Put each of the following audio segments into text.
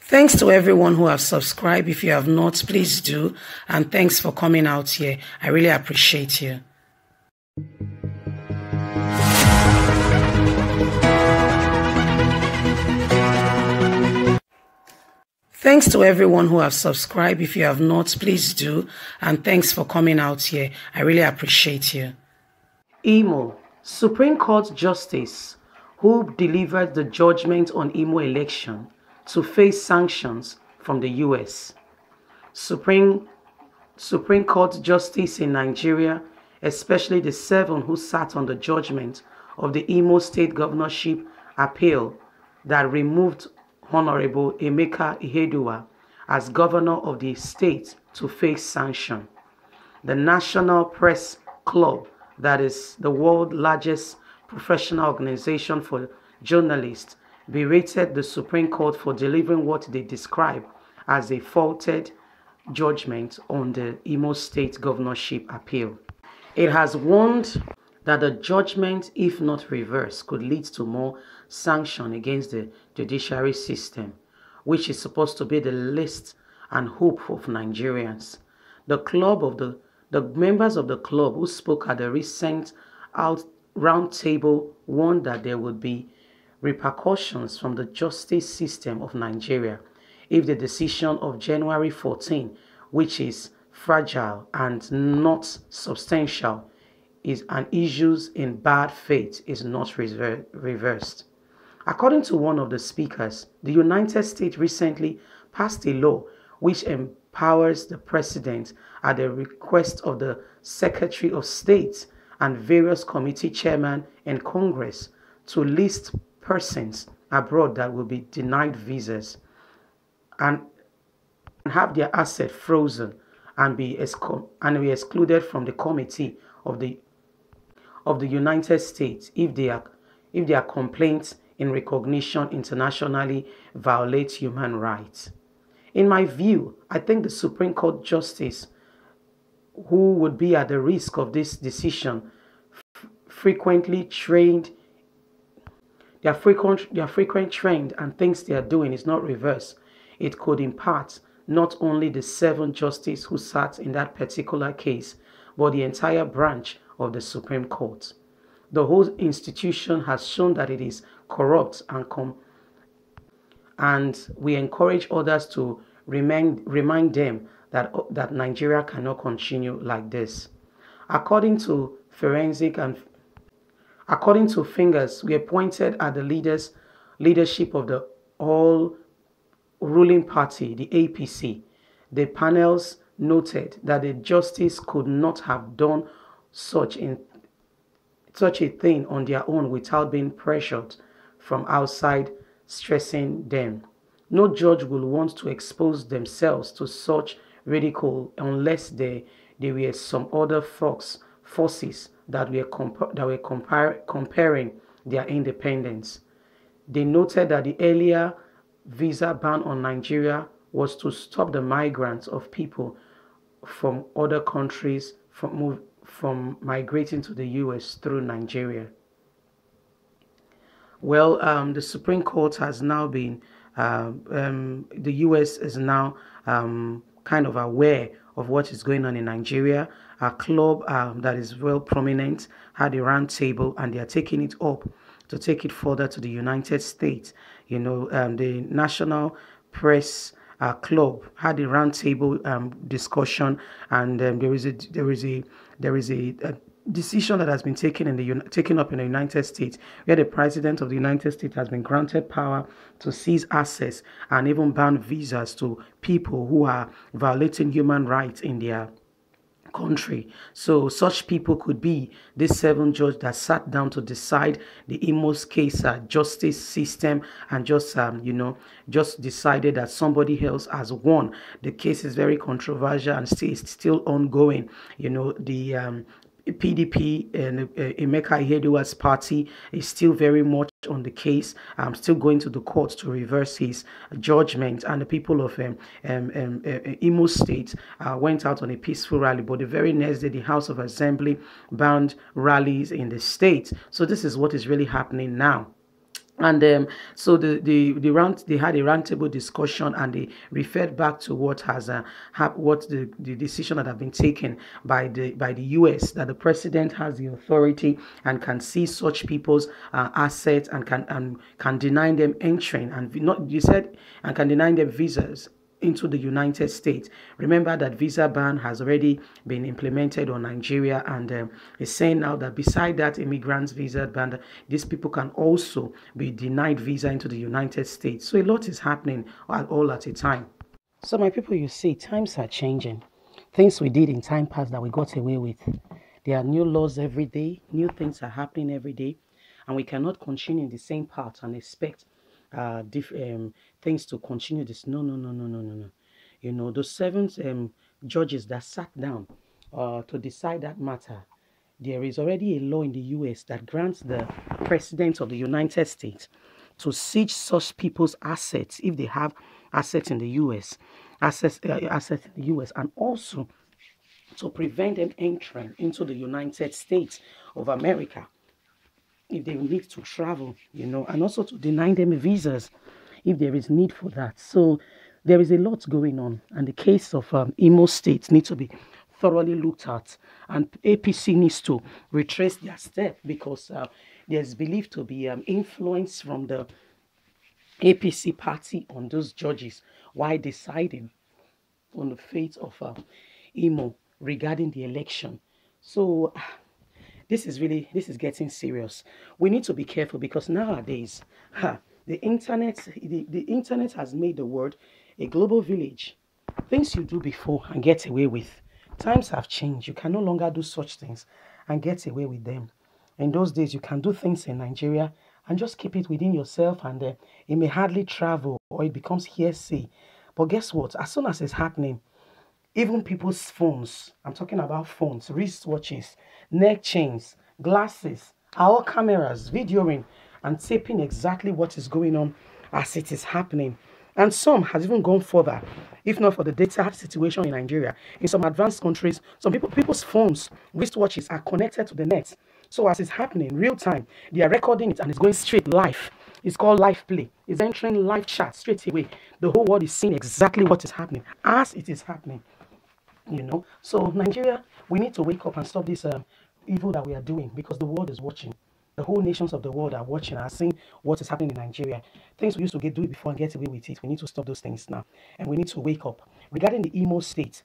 Thanks to everyone who have subscribed. If you have not, please do. And thanks for coming out here. I really appreciate you. Thanks to everyone who have subscribed. If you have not, please do. And thanks for coming out here. I really appreciate you. Imo, Supreme Court Justice who delivered the judgment on Imo election to face sanctions from the US. Supreme Court Justice in Nigeria, especially the 7 who sat on the judgment of the Imo State Governorship appeal that removed Honorable Emeka Ihedua as governor of the state to face sanction. The National Press Club, that is the world's largest professional organization for journalists, berated the Supreme Court for delivering what they describe as a faulted judgment on the Imo State governorship appeal. It has warned that the judgment, if not reversed, could lead to more sanction against the judiciary system, which is supposed to be the list and hope of Nigerians. The members of the club who spoke at the recent roundtable warned that there would be repercussions from the justice system of Nigeria if the decision of January 14, which is fragile and not substantial, and issues in bad faith is not reversed. According to one of the speakers, the United States recently passed a law which empowers the president at the request of the Secretary of State and various committee chairmen in Congress to list persons abroad that will be denied visas and have their assets frozen and be excluded from the committee of the United States if their complaints in recognition internationally violate human rights. In my view, I think the Supreme Court Justice who would be at the risk of this decision frequent trained and thinks they are doing is not reversed. It could impact not only the 7 justices who sat in that particular case, but the entire branch of the Supreme Court. The whole institution has shown that it is corrupt and we encourage others to remind them that Nigeria cannot continue like this. According to fingers were pointed at the leadership of the all ruling party, the APC. The panels noted that the justice could not have done such a thing on their own without being pressured from outside, stressing them. No judge will want to expose themselves to such ridicule unless there were some other forces that were comparing their independence. They noted that the earlier visa ban on Nigeria was to stop the migrants of people from other countries from migrating to the US through Nigeria. Well, the Supreme Court has now been, the US is now kind of aware of what is going on in Nigeria. A club that is well prominent had a round table and they are taking it up to take it further to the United States. You know, the National Press Club had a round table discussion, and there is a decision that has been taken up in the United States, where the President of the United States has been granted power to seize assets and even ban visas to people who are violating human rights in their country. So such people could be these 7 judges that sat down to decide the Imo's case justice system and just decided that somebody else has won. The case is very controversial and still ongoing. You know, the PDP and Emeka Ihedio's party is still very much on the case. I'm still going to the court to reverse his judgment. And the people of Imo State went out on a peaceful rally. But the very next day, the House of Assembly banned rallies in the state. So this is what is really happening now. And so they had a roundtable discussion, and they referred back to what has what the decision that have been taken by the US, that the president has the authority and can seize such people's assets and can deny them entering, and not, you said, and can deny them visas into the United States. Remember that visa ban has already been implemented on Nigeria, and it's saying now that beside that immigrants visa ban, these people can also be denied visa into the United States. So a lot is happening all at a time. So my people, you see, times are changing. Things we did in time past that we got away with. There are new laws every day. New things are happening every day. And we cannot continue in the same path and expect things to continue this. No, no, no, no, no, no, no. You know, those 7 judges that sat down to decide that matter, there is already a law in the US that grants the president of the United States to seize such people's assets if they have assets in the US, assets in the US, and also to prevent them entering into the United States of America if they need to travel, you know, and also to deny them visas if there is need for that. So there is a lot going on, and the case of Imo State needs to be thoroughly looked at, and APC needs to retrace their step, because there's believed to be influence from the APC party on those judges while deciding on the fate of Imo regarding the election. So this is getting serious. We need to be careful, because nowadays, the internet has made the world a global village. Things you do before and get away with, times have changed. You can no longer do such things and get away with them. In those days, you can do things in Nigeria and just keep it within yourself, and it may hardly travel or it becomes hearsay. But guess what? As soon as it's happening, even people's phones, I'm talking about phones, wristwatches, neck chains, glasses, our cameras, videoing and taping exactly what is going on as it is happening. And some has even gone further, if not for the data situation in Nigeria. In some advanced countries, people's phones, wristwatches are connected to the net. So as it's happening, real time, they are recording it and it's going straight live. It's called live play. It's entering live chat straight away. The whole world is seeing exactly what is happening as it is happening. You know, so Nigeria, we need to wake up and stop this evil that we are doing, because the world is watching. The whole nations of the world are watching and are seeing what is happening in Nigeria. Things we used to do it before and get away with it. We need to stop those things now, and we need to wake up. Regarding the Imo State,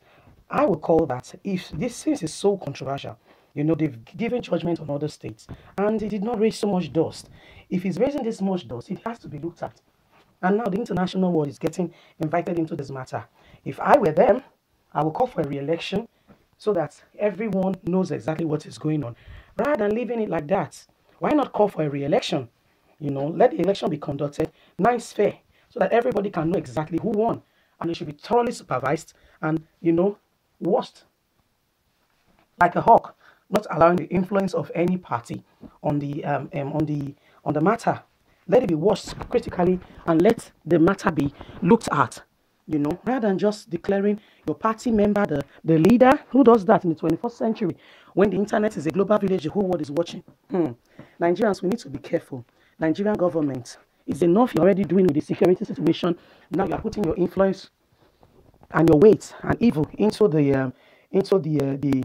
I would call that, if this since is so controversial, you know, they've given judgment on other states and it did not raise so much dust. If it's raising this much dust, it has to be looked at. And now the international world is getting invited into this matter. If I were them, I will call for a re-election so that everyone knows exactly what is going on. Rather than leaving it like that, why not call for a re-election? You know, let the election be conducted nice, fair, so that everybody can know exactly who won. And it should be thoroughly supervised and, you know, watched like a hawk, not allowing the influence of any party on the matter. Let it be watched critically and let the matter be looked at. You know, rather than just declaring your party member the leader. Who does that in the 21st century when the internet is a global village, the whole world is watching? Nigerians, we need to be careful. Nigerian government, it's enough you're already doing with the security situation. Now you're putting your influence and your weight and evil into the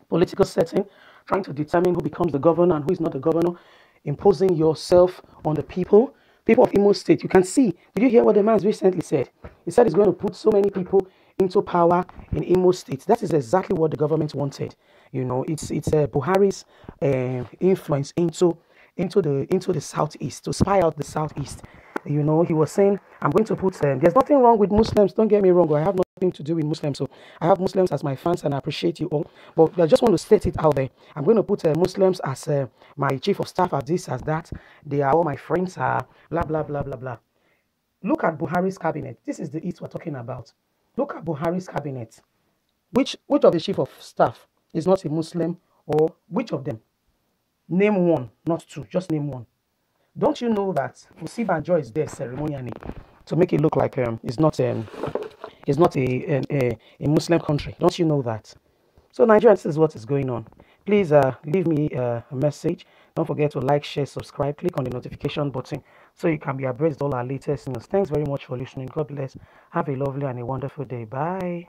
political setting, trying to determine who becomes the governor and who is not the governor, imposing yourself on the people. People of Imo State, you can see. Did you hear what the man recently said? He said he's going to put so many people into power in Imo State. That is exactly what the government wanted. You know, it's Buhari's influence into the southeast, to spy out the southeast. You know, he was saying, I'm going to put, there's nothing wrong with Muslims, don't get me wrong, I have nothing to do with Muslims, so I have Muslims as my fans and I appreciate you all, but I just want to state it out there. I'm going to put Muslims as my chief of staff, as this, as that. They are all my friends, blah, blah, blah, blah, blah. Look at Buhari's cabinet. This is the East we're talking about. Look at Buhari's cabinet. Which of the chief of staff is not a Muslim Or which of them? Name one, not two, just name one. Don't you know that Musiba and Joy is there ceremonially to make it look like it's not a Muslim country? Don't you know that? So Nigerians, this is what is going on. Please leave me a message. Don't forget to like, share, subscribe. Click on the notification button so you can be abreast of all our latest news. Thanks very much for listening. God bless. Have a lovely and a wonderful day. Bye.